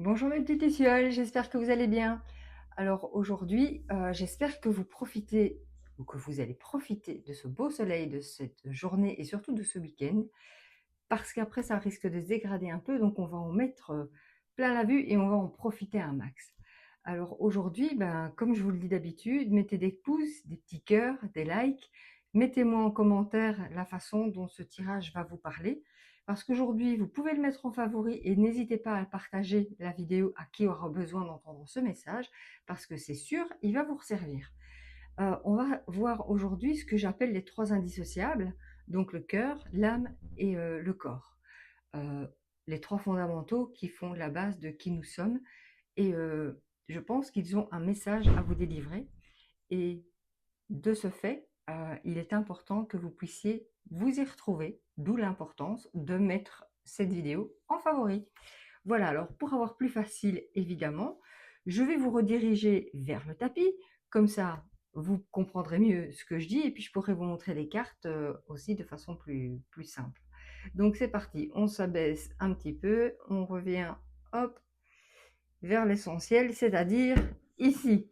Bonjour mes petites lucioles, j'espère que vous allez bien. Alors aujourd'hui, j'espère que vous profitez ou que vous allez profiter de ce beau soleil, de cette journée et surtout de ce week-end, parce qu'après ça risque de se dégrader un peu, donc on va en mettre plein la vue et on va en profiter un max. Alors aujourd'hui, comme je vous le dis d'habitude, mettez des pouces, des petits cœurs, des likes, mettez-moi en commentaire la façon dont ce tirage va vous parler. Parce qu'aujourd'hui, vous pouvez le mettre en favori et n'hésitez pas à partager la vidéo à qui aura besoin d'entendre ce message, parce que c'est sûr, il va vous servir. On va voir aujourd'hui ce que j'appelle les 3 indissociables, donc le cœur, l'âme et le corps. Euh, les 3 fondamentaux qui font la base de qui nous sommes. Et je pense qu'ils ont un message à vous délivrer. Et de ce fait, il est important que vous puissiez vous y retrouver, d'où l'importance de mettre cette vidéo en favori. Voilà, alors pour avoir plus facile, évidemment, je vais vous rediriger vers le tapis, comme ça vous comprendrez mieux ce que je dis, et puis je pourrai vous montrer les cartes aussi de façon plus simple. Donc c'est parti, on s'abaisse un petit peu, on revient, hop, vers l'essentiel, c'est-à-dire ici.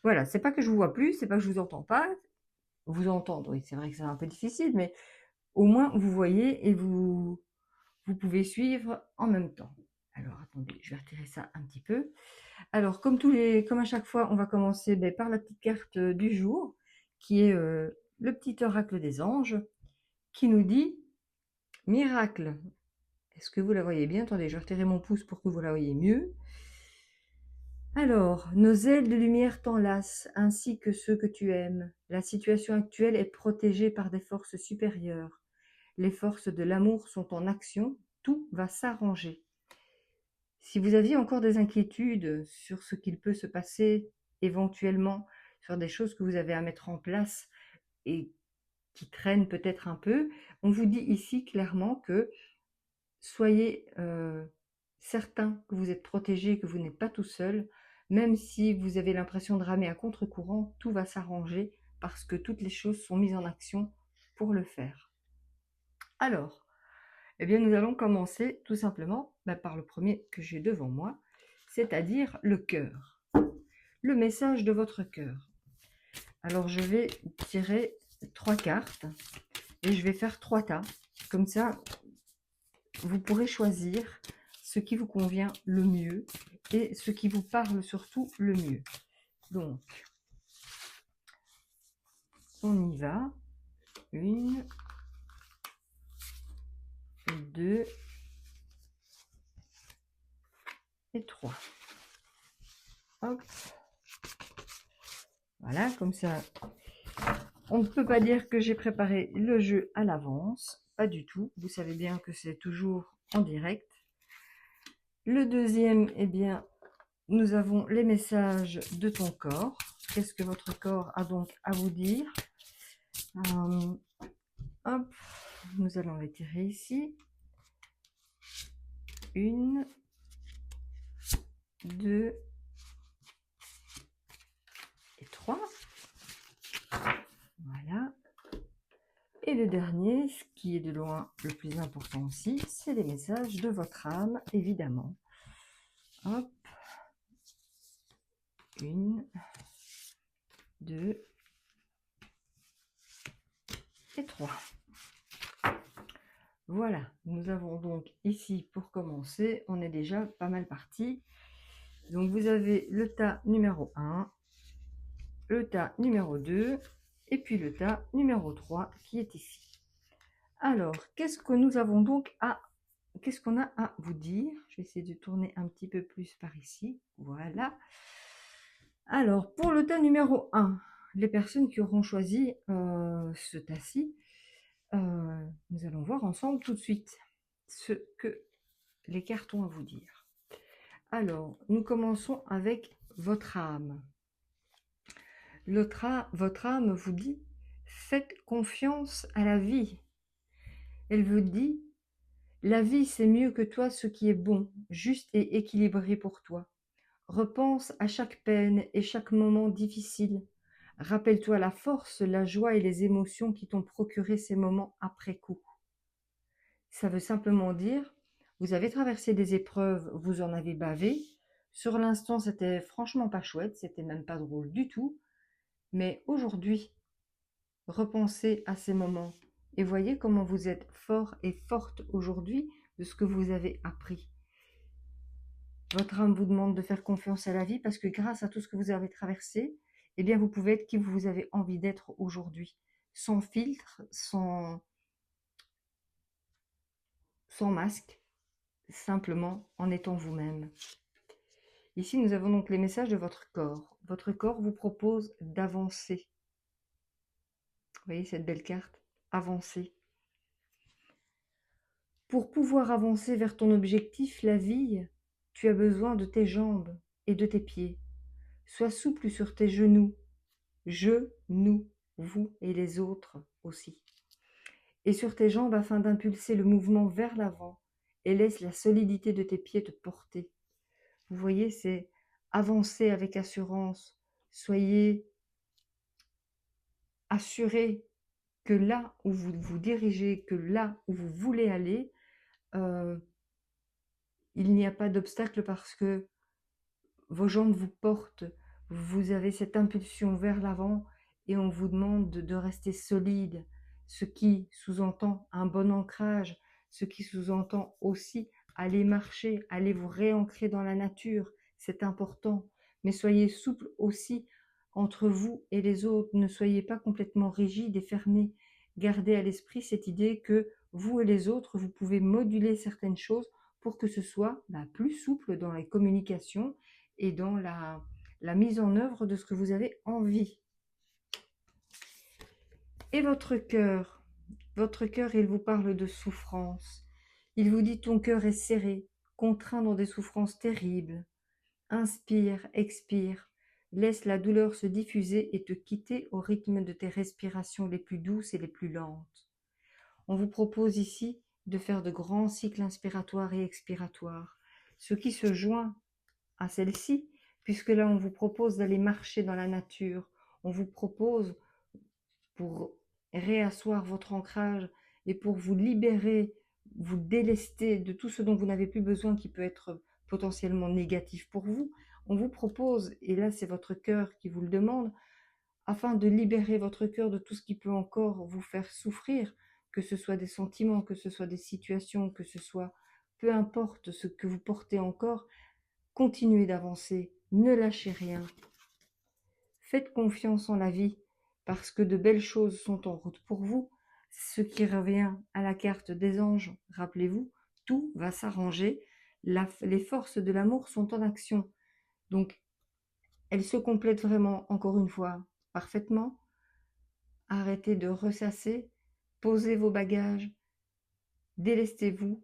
Voilà, c'est pas que je vous vois plus, c'est pas que je vous entends pas, vous entendre, oui, c'est vrai que c'est un peu difficile, mais au moins vous voyez et vous pouvez suivre en même temps. Alors attendez, je vais retirer ça un petit peu. Alors comme à chaque fois, on va commencer par la petite carte du jour, qui est le petit oracle des anges, qui nous dit miracle. Est-ce que vous la voyez bien? Attendez, je vais retirer mon pouce pour que vous la voyez mieux. Alors, nos ailes de lumière t'enlacent, ainsi que ceux que tu aimes. La situation actuelle est protégée par des forces supérieures. Les forces de l'amour sont en action, tout va s'arranger. Si vous aviez encore des inquiétudes sur ce qu'il peut se passer éventuellement, sur des choses que vous avez à mettre en place et qui traînent peut-être un peu, on vous dit ici clairement que soyez certain que vous êtes protégé, que vous n'êtes pas tout seul. Même si vous avez l'impression de ramer à contre-courant, tout va s'arranger parce que toutes les choses sont mises en action pour le faire. Alors, eh bien, nous allons commencer tout simplement par le premier que j'ai devant moi, c'est-à-dire le cœur. Le message de votre cœur. Alors, je vais tirer 3 cartes et je vais faire 3 tas. Comme ça, vous pourrez choisir ce qui vous convient le mieux et ce qui vous parle surtout le mieux. Donc, on y va. 1, 2 et 3. Hop. Voilà, comme ça, on ne peut pas dire que j'ai préparé le jeu à l'avance. Pas du tout. Vous savez bien que c'est toujours en direct. Le deuxième, eh bien, nous avons les messages de ton corps. Qu'est-ce que votre corps a donc à vous dire? Hop, nous allons les tirer ici. 1, 2 et 3. Voilà. Et le dernier, ce qui est de loin le plus important aussi, c'est les messages de votre âme, évidemment. Hop. 1, 2 et 3. Voilà, nous avons donc ici, pour commencer, on est déjà pas mal parti. Donc vous avez le tas numéro 1, le tas numéro 2, et puis le tas numéro 3 qui est ici. Alors, qu'est-ce que nous avons donc qu'est-ce qu'on a à vous dire? Je vais essayer de tourner un petit peu plus par ici. Voilà. Alors, pour le tas numéro 1, les personnes qui auront choisi ce tas-ci, nous allons voir ensemble tout de suite ce que les cartes ont à vous dire. Alors, nous commençons avec votre âme. Votre âme vous dit, faites confiance à la vie. Elle vous dit, la vie c'est mieux que toi ce qui est bon, juste et équilibré pour toi. Repense à chaque peine et chaque moment difficile. Rappelle-toi la force, la joie et les émotions qui t'ont procuré ces moments après coup. Ça veut simplement dire, Vous avez traversé des épreuves, vous en avez bavé. Sur l'instant, c'était franchement pas chouette, c'était même pas drôle du tout. Mais aujourd'hui, repensez à ces moments et voyez comment vous êtes fort et forte aujourd'hui de ce que vous avez appris. Votre âme vous demande de faire confiance à la vie parce que grâce à tout ce que vous avez traversé, eh bien vous pouvez être qui vous avez envie d'être aujourd'hui, sans filtre, sans masque, simplement en étant vous-même. Ici, nous avons donc les messages de votre corps. Votre corps vous propose d'avancer. Vous voyez cette belle carte? Avancer. Pour pouvoir avancer vers ton objectif, la vie, tu as besoin de tes jambes et de tes pieds. Sois souple sur tes genoux. Je, nous, vous et les autres aussi. Et sur tes jambes afin d'impulser le mouvement vers l'avant et laisse la solidité de tes pieds te porter. Vous voyez, c'est avancer avec assurance. Soyez assurés que là où vous vous dirigez, que là où vous voulez aller, il n'y a pas d'obstacle parce que vos jambes vous portent, vous avez cette impulsion vers l'avant et on vous demande de rester solide, ce qui sous-entend un bon ancrage, ce qui sous-entend aussi aller marcher, aller vous réancrer dans la nature, c'est important. Mais soyez souple aussi entre vous et les autres, ne soyez pas complètement rigide et fermé. Gardez à l'esprit cette idée que vous et les autres, vous pouvez moduler certaines choses pour que ce soit plus souple dans les communications et dans la mise en œuvre de ce que vous avez envie. Et votre cœur, il vous parle de souffrance. Il vous dit ton cœur est serré, contraint dans des souffrances terribles. Inspire, expire, laisse la douleur se diffuser et te quitter au rythme de tes respirations les plus douces et les plus lentes. On vous propose ici de faire de grands cycles inspiratoires et expiratoires, ce qui se joint à celle-ci, puisque là on vous propose d'aller marcher dans la nature, on vous propose pour réasseoir votre ancrage et pour vous libérer, vous délester de tout ce dont vous n'avez plus besoin qui peut être potentiellement négatif pour vous, on vous propose, et là c'est votre cœur qui vous le demande, afin de libérer votre cœur de tout ce qui peut encore vous faire souffrir, que ce soit des sentiments, que ce soit des situations, que ce soit peu importe ce que vous portez encore, continuez d'avancer, ne lâchez rien. Faites confiance en la vie, parce que de belles choses sont en route pour vous. Ce qui revient à la carte des anges, rappelez-vous, tout va s'arranger. Les forces de l'amour sont en action. Donc, elles se complètent vraiment, encore une fois, parfaitement. Arrêtez de ressasser, posez vos bagages, délestez-vous,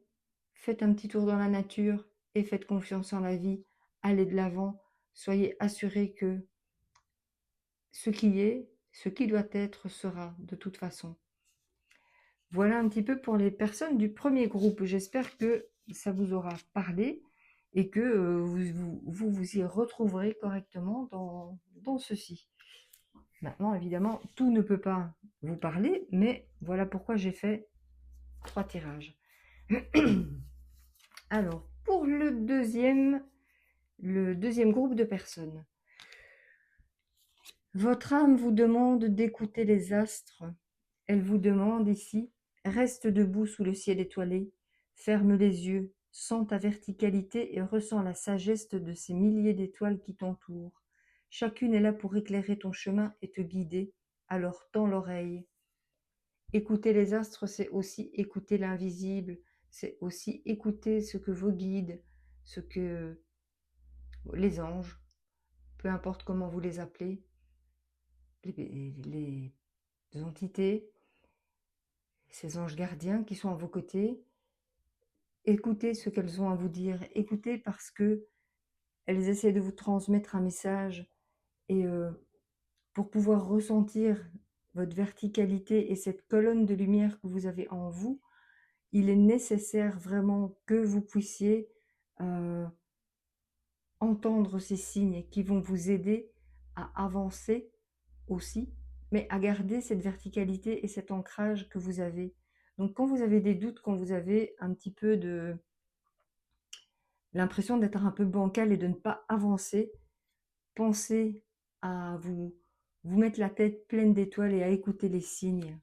faites un petit tour dans la nature et faites confiance en la vie. Allez de l'avant, soyez assurés que ce qui est, ce qui doit être sera de toute façon. Voilà un petit peu pour les personnes du premier groupe. J'espère que ça vous aura parlé et que vous y retrouverez correctement dans ceci. Maintenant, évidemment, tout ne peut pas vous parler, mais voilà pourquoi j'ai fait 3 tirages. Alors, pour le deuxième groupe de personnes, votre âme vous demande d'écouter les astres. Elle vous demande ici, reste debout sous le ciel étoilé, ferme les yeux, sens ta verticalité et ressens la sagesse de ces milliers d'étoiles qui t'entourent. Chacune est là pour éclairer ton chemin et te guider, alors tends l'oreille. Écouter les astres, c'est aussi écouter l'invisible, c'est aussi écouter ce que vos guides, ce que les anges, peu importe comment vous les appelez, les entités, ces anges gardiens qui sont à vos côtés, écoutez ce qu'elles ont à vous dire, écoutez parce que elles essaient de vous transmettre un message et pour pouvoir ressentir votre verticalité et cette colonne de lumière que vous avez en vous, il est nécessaire vraiment que vous puissiez entendre ces signes qui vont vous aider à avancer aussi, mais à garder cette verticalité et cet ancrage que vous avez. Donc quand vous avez des doutes, quand vous avez un petit peu l'impression d'être un peu bancal et de ne pas avancer. Pensez à vous mettre la tête pleine d'étoiles et à écouter les signes.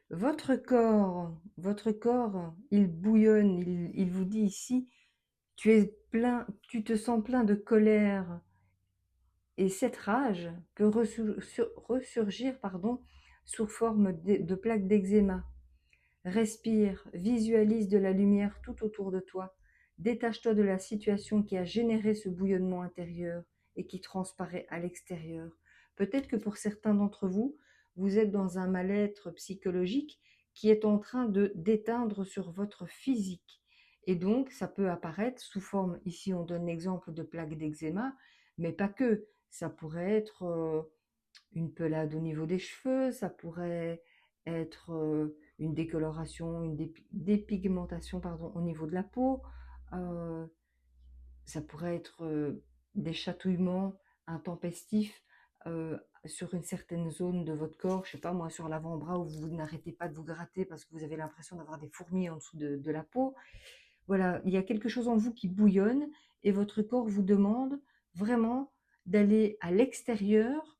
Votre corps, il bouillonne, il vous dit ici, tu te sens plein de colère et cette rage peut ressurgir, pardon, sous forme de plaques d'eczéma. Respire, visualise de la lumière tout autour de toi. Détache-toi de la situation qui a généré ce bouillonnement intérieur et qui transparaît à l'extérieur. Peut-être que pour certains d'entre vous, vous êtes dans un mal-être psychologique qui est en train de d'éteindre sur votre physique. Et donc, ça peut apparaître sous forme, ici on donne l'exemple de plaques d'eczéma, mais pas que. Ça pourrait être une pelade au niveau des cheveux, ça pourrait être une décoloration, une dépigmentation pardon, au niveau de la peau, euh, ça pourrait être des chatouillements intempestifs euh, sur une certaine zone de votre corps, je sais pas moi, sur l'avant-bras où vous n'arrêtez pas de vous gratter parce que vous avez l'impression d'avoir des fourmis en dessous de la peau. Voilà, il y a quelque chose en vous qui bouillonne et votre corps vous demande vraiment d'aller à l'extérieur,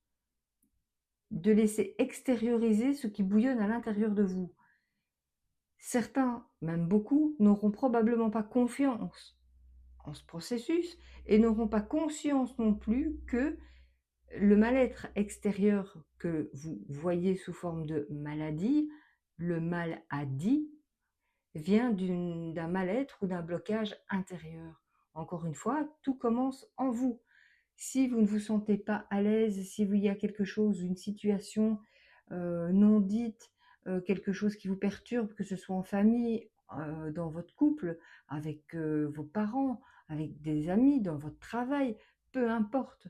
de laisser extérioriser ce qui bouillonne à l'intérieur de vous. Certains, même beaucoup, n'auront probablement pas confiance en ce processus et n'auront pas conscience non plus que le mal-être extérieur que vous voyez sous forme de maladie, le mal à dit, vient d'un mal-être ou d'un blocage intérieur. Encore une fois, tout commence en vous. Si vous ne vous sentez pas à l'aise, si il y a quelque chose, une situation non dite, quelque chose qui vous perturbe, que ce soit en famille, dans votre couple, avec vos parents, avec des amis, dans votre travail, peu importe,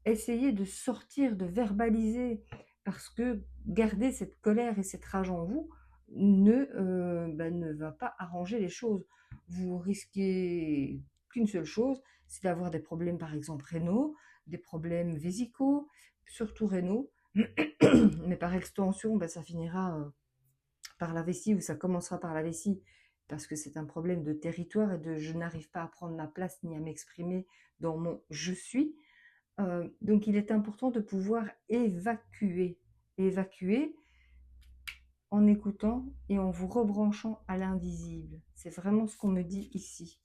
essayez de sortir, de verbaliser, parce que garder cette colère et cette rage en vous ne va pas arranger les choses. Vous risquez qu'une seule chose, c'est d'avoir des problèmes, par exemple rénaux, des problèmes vésicaux, surtout rénaux, mais par extension, ça finira par la vessie, ou ça commencera par la vessie, parce que c'est un problème de territoire et de je n'arrive pas à prendre ma place ni à m'exprimer dans mon je suis. Donc il est important de pouvoir évacuer en écoutant et en vous rebranchant à l'invisible. C'est vraiment ce qu'on me dit ici.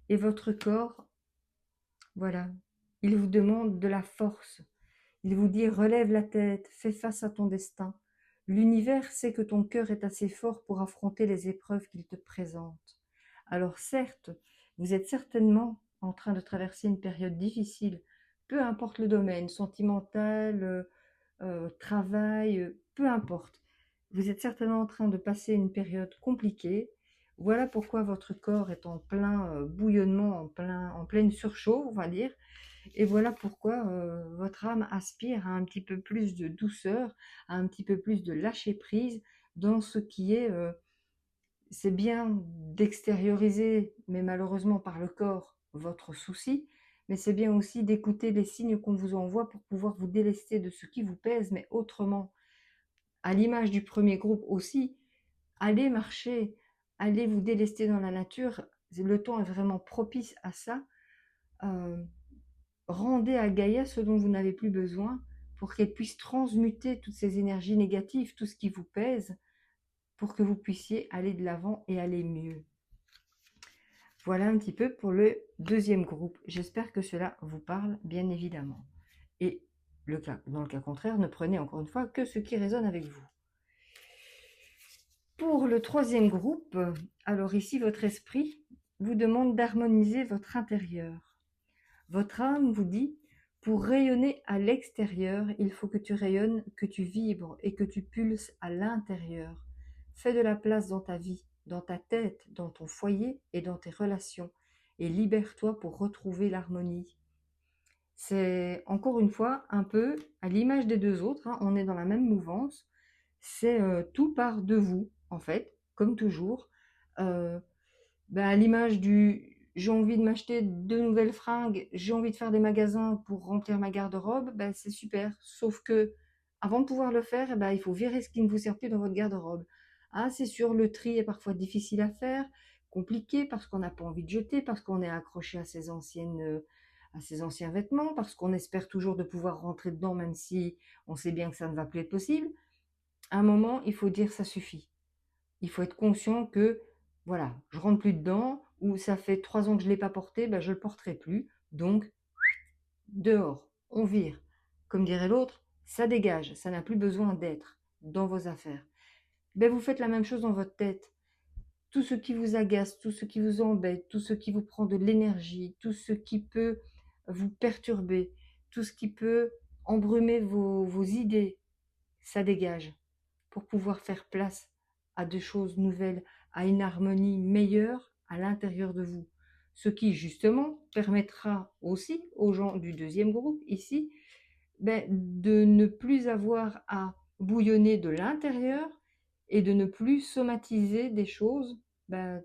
Et votre corps, voilà, il vous demande de la force. Il vous dit relève la tête, fais face à ton destin. L'univers sait que ton cœur est assez fort pour affronter les épreuves qu'il te présente. Alors certes, vous êtes certainement en train de traverser une période difficile, peu importe le domaine, sentimental, travail, peu importe. Vous êtes certainement en train de passer une période compliquée. Voilà pourquoi votre corps est en plein bouillonnement, en pleine surchauffe, on va dire. Et voilà pourquoi votre âme aspire à un petit peu plus de douceur, à un petit peu plus de lâcher prise dans ce qui est, c'est bien d'extérioriser, mais malheureusement par le corps, votre souci, mais c'est bien aussi d'écouter les signes qu'on vous envoie pour pouvoir vous délester de ce qui vous pèse, mais autrement. À l'image du premier groupe aussi, allez marcher, allez vous délester dans la nature, le temps est vraiment propice à ça. Euh, Rendez à Gaïa ce dont vous n'avez plus besoin pour qu'elle puisse transmuter toutes ces énergies négatives, tout ce qui vous pèse, pour que vous puissiez aller de l'avant et aller mieux. Voilà un petit peu pour le deuxième groupe. J'espère que cela vous parle, bien évidemment. Et dans le cas contraire, ne prenez encore une fois que ce qui résonne avec vous. Pour le troisième groupe, alors ici, votre esprit vous demande d'harmoniser votre intérieur. Votre âme vous dit, pour rayonner à l'extérieur, il faut que tu rayonnes, que tu vibres et que tu pulses à l'intérieur. Fais de la place dans ta vie, dans ta tête, dans ton foyer et dans tes relations, et libère-toi pour retrouver l'harmonie. C'est encore une fois un peu à l'image des deux autres, hein, on est dans la même mouvance, c'est tout part de vous, en fait, comme toujours. Euh, à l'image du j'ai envie de m'acheter de nouvelles fringues, j'ai envie de faire des magasins pour remplir ma garde-robe, c'est super. Sauf que avant de pouvoir le faire, il faut virer ce qui ne vous sert plus dans votre garde-robe. Ah, c'est sûr, le tri est parfois difficile à faire. compliqué, parce qu'on n'a pas envie de jeter, parce qu'on est accroché à à ses anciens vêtements, parce qu'on espère toujours de pouvoir rentrer dedans, même si on sait bien que ça ne va plus être possible. À un moment, il faut dire ça suffit. Il faut être conscient que, voilà, je rentre plus dedans, ou ça fait 3 ans que je ne l'ai pas porté, ben je ne le porterai plus. Donc, dehors, on vire. Comme dirait l'autre, ça dégage, ça n'a plus besoin d'être dans vos affaires. Ben, vous faites la même chose dans votre tête. Tout ce qui vous agace, tout ce qui vous embête, tout ce qui vous prend de l'énergie, tout ce qui peut vous perturber, tout ce qui peut embrumer vos idées, ça dégage pour pouvoir faire place à des choses nouvelles, à une harmonie meilleure à l'intérieur de vous. Ce qui, justement, permettra aussi aux gens du deuxième groupe, ici, ben, de ne plus avoir à bouillonner de l'intérieur et de ne plus somatiser des choses ben,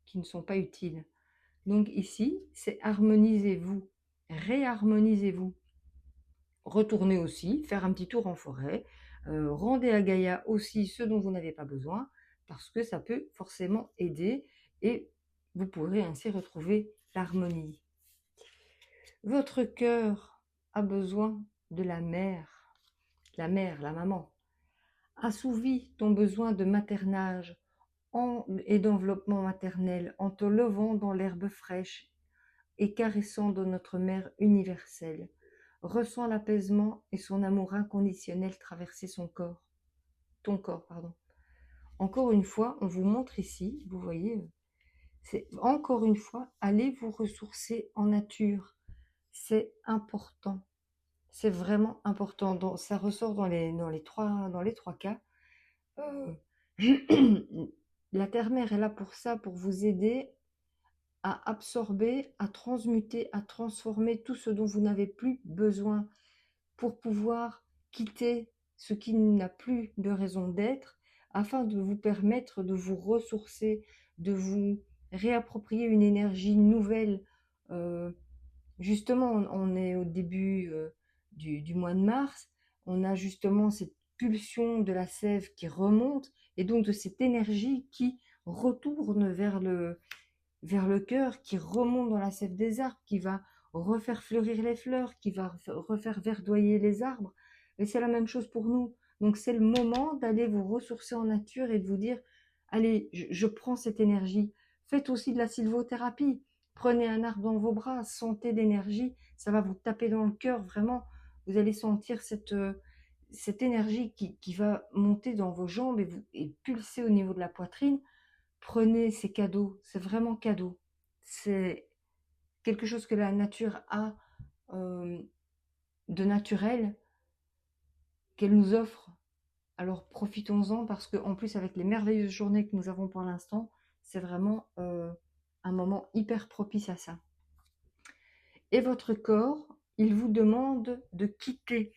qui ne sont pas utiles. Donc ici, c'est harmonisez-vous, réharmonisez-vous. Retournez aussi, faire un petit tour en forêt, rendez à Gaïa aussi ce dont vous n'avez pas besoin, parce que ça peut forcément aider et vous pourrez ainsi retrouver l'harmonie. Votre cœur a besoin de la mère, la maman. Assouvis ton besoin de maternage et d'enveloppement maternel en te levant dans l'herbe fraîche et caressant dans notre mère universelle. Ressens l'apaisement et son amour inconditionnel traverser ton corps, pardon. Encore une fois, on vous montre ici, vous voyez, c'est encore une fois, allez vous ressourcer en nature. C'est important. C'est vraiment important. Ça ressort dans les trois cas. Euh, la terre-mère est là pour ça, pour vous aider à absorber, à transmuter, à transformer tout ce dont vous n'avez plus besoin pour pouvoir quitter ce qui n'a plus de raison d'être afin de vous permettre de vous ressourcer, de vous réapproprier une énergie nouvelle. Euh, Justement, on est au début du mois de mars, on a justement cette pulsion de la sève qui remonte et donc de cette énergie qui retourne vers le cœur, qui remonte dans la sève des arbres, qui va refaire fleurir les fleurs, qui va refaire verdoyer les arbres. Et c'est la même chose pour nous. Donc c'est le moment d'aller vous ressourcer en nature et de vous dire, allez, je prends cette énergie. Faites aussi de la sylvothérapie. Prenez un arbre dans vos bras, sentez l'énergie, ça va vous taper dans le cœur, vraiment. Vous allez sentir cette énergie qui va monter dans vos jambes et pulser au niveau de la poitrine. Prenez ces cadeaux, c'est vraiment cadeau. C'est quelque chose que la nature a euh, de naturel, qu'elle nous offre. Alors profitons-en parce qu'en plus avec les merveilleuses journées que nous avons pour l'instant, c'est vraiment un moment hyper propice à ça. Et votre corps, il vous demande de quitter.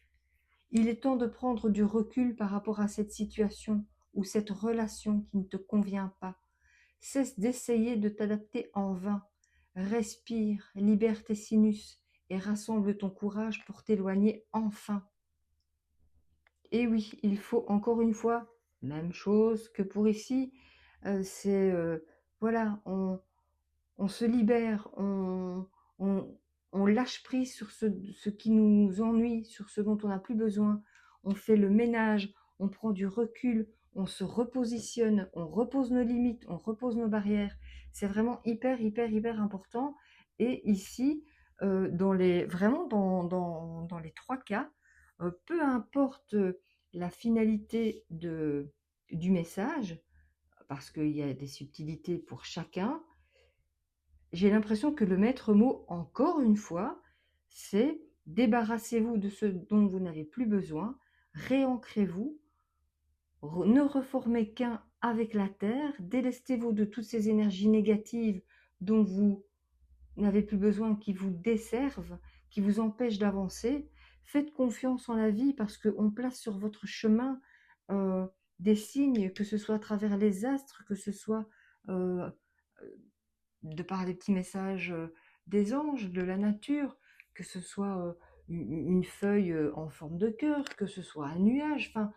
Il est temps de prendre du recul par rapport à cette situation ou cette relation qui ne te convient pas. Cesse d'essayer de t'adapter en vain. Respire, libère tes sinus et rassemble ton courage pour t'éloigner enfin. Et oui, il faut encore une fois, même chose que pour ici, c'est voilà, on se libère, on, on lâche prise sur ce qui nous ennuie, sur ce dont on n'a plus besoin, on fait le ménage, on prend du recul, on se repositionne, on repose nos limites, on repose nos barrières. C'est vraiment hyper important. Et ici, vraiment dans les trois cas, peu importe la finalité du message, parce qu'il y a des subtilités pour chacun, j'ai l'impression que le maître mot, encore une fois, c'est débarrassez-vous de ce dont vous n'avez plus besoin, réancrez-vous, ne reformez qu'un avec la terre, délestez-vous de toutes ces énergies négatives dont vous n'avez plus besoin, qui vous desservent, qui vous empêchent d'avancer. Faites confiance en la vie parce qu'on place sur votre chemin euh, des signes, que ce soit à travers les astres, que ce soit euh, de par des petits messages des anges, de la nature, que ce soit une feuille en forme de cœur, que ce soit un nuage, enfin,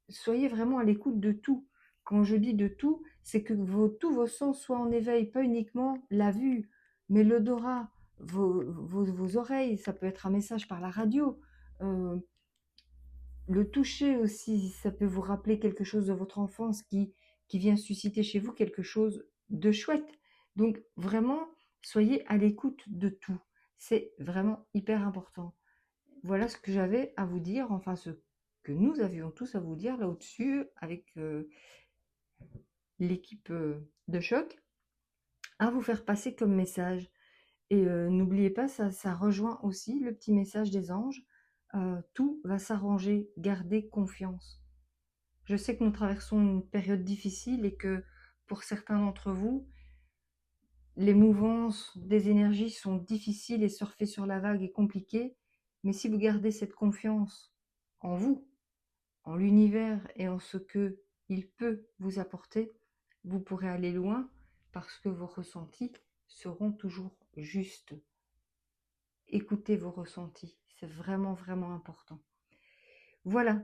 soyez vraiment à l'écoute de tout. Quand je dis de tout, c'est que tous vos sens soient en éveil, pas uniquement la vue, mais l'odorat, vos oreilles, ça peut être un message par la radio, euh, le toucher aussi, ça peut vous rappeler quelque chose de votre enfance qui vient susciter chez vous quelque chose de chouette. Donc vraiment, soyez à l'écoute de tout. C'est vraiment hyper important. Voilà ce que j'avais à vous dire, enfin ce que nous avions tous à vous dire là au-dessus avec l'équipe de choc, à vous faire passer comme message. Et n'oubliez pas, ça rejoint aussi le petit message des anges. Tout va s'arranger, gardez confiance. Je sais que nous traversons une période difficile et que pour certains d'entre vous, les mouvances des énergies sont difficiles et surfer sur la vague est compliqué. Mais si vous gardez cette confiance en vous, en l'univers et en ce que il peut vous apporter, vous pourrez aller loin parce que vos ressentis seront toujours justes. Écoutez vos ressentis, c'est vraiment, vraiment important. Voilà,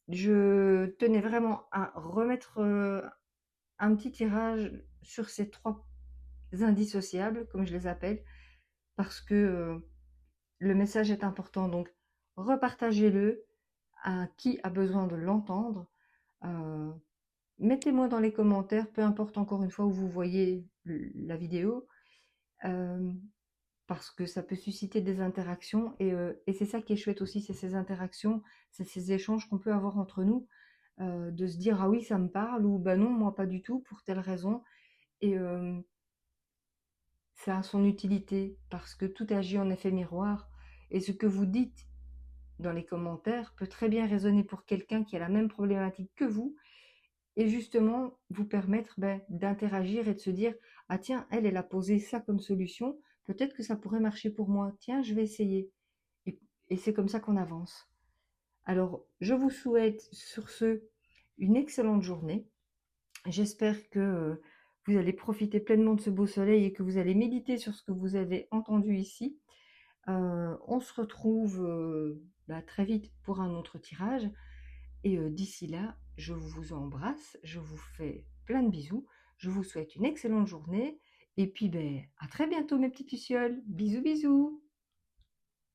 je tenais vraiment à remettre un petit tirage sur ces 3 indissociables, comme je les appelle, parce que le message est important. Donc, repartagez-le à qui a besoin de l'entendre. Euh, Mettez-moi dans les commentaires, peu importe encore une fois où vous voyez la vidéo, euh, parce que ça peut susciter des interactions. Et c'est ça qui est chouette aussi, c'est ces interactions, c'est ces échanges qu'on peut avoir entre nous, de se dire, ah oui, ça me parle, ou bah non, moi pas du tout, pour telle raison. Et ça a son utilité, parce que tout agit en effet miroir. Et ce que vous dites dans les commentaires peut très bien résonner pour quelqu'un qui a la même problématique que vous, et justement vous permettre d'interagir et de se dire, ah tiens, elle a posé ça comme solution, peut-être que ça pourrait marcher pour moi, tiens, je vais essayer. Et, et c'est comme ça qu'on avance. Alors, je vous souhaite sur ce une excellente journée. J'espère que vous allez profiter pleinement de ce beau soleil et que vous allez méditer sur ce que vous avez entendu ici. On se retrouve très vite pour un autre tirage. Et d'ici là, je vous embrasse, je vous fais plein de bisous, je vous souhaite une excellente journée. Et puis, à très bientôt mes petites lucioles. Bisous, bisous.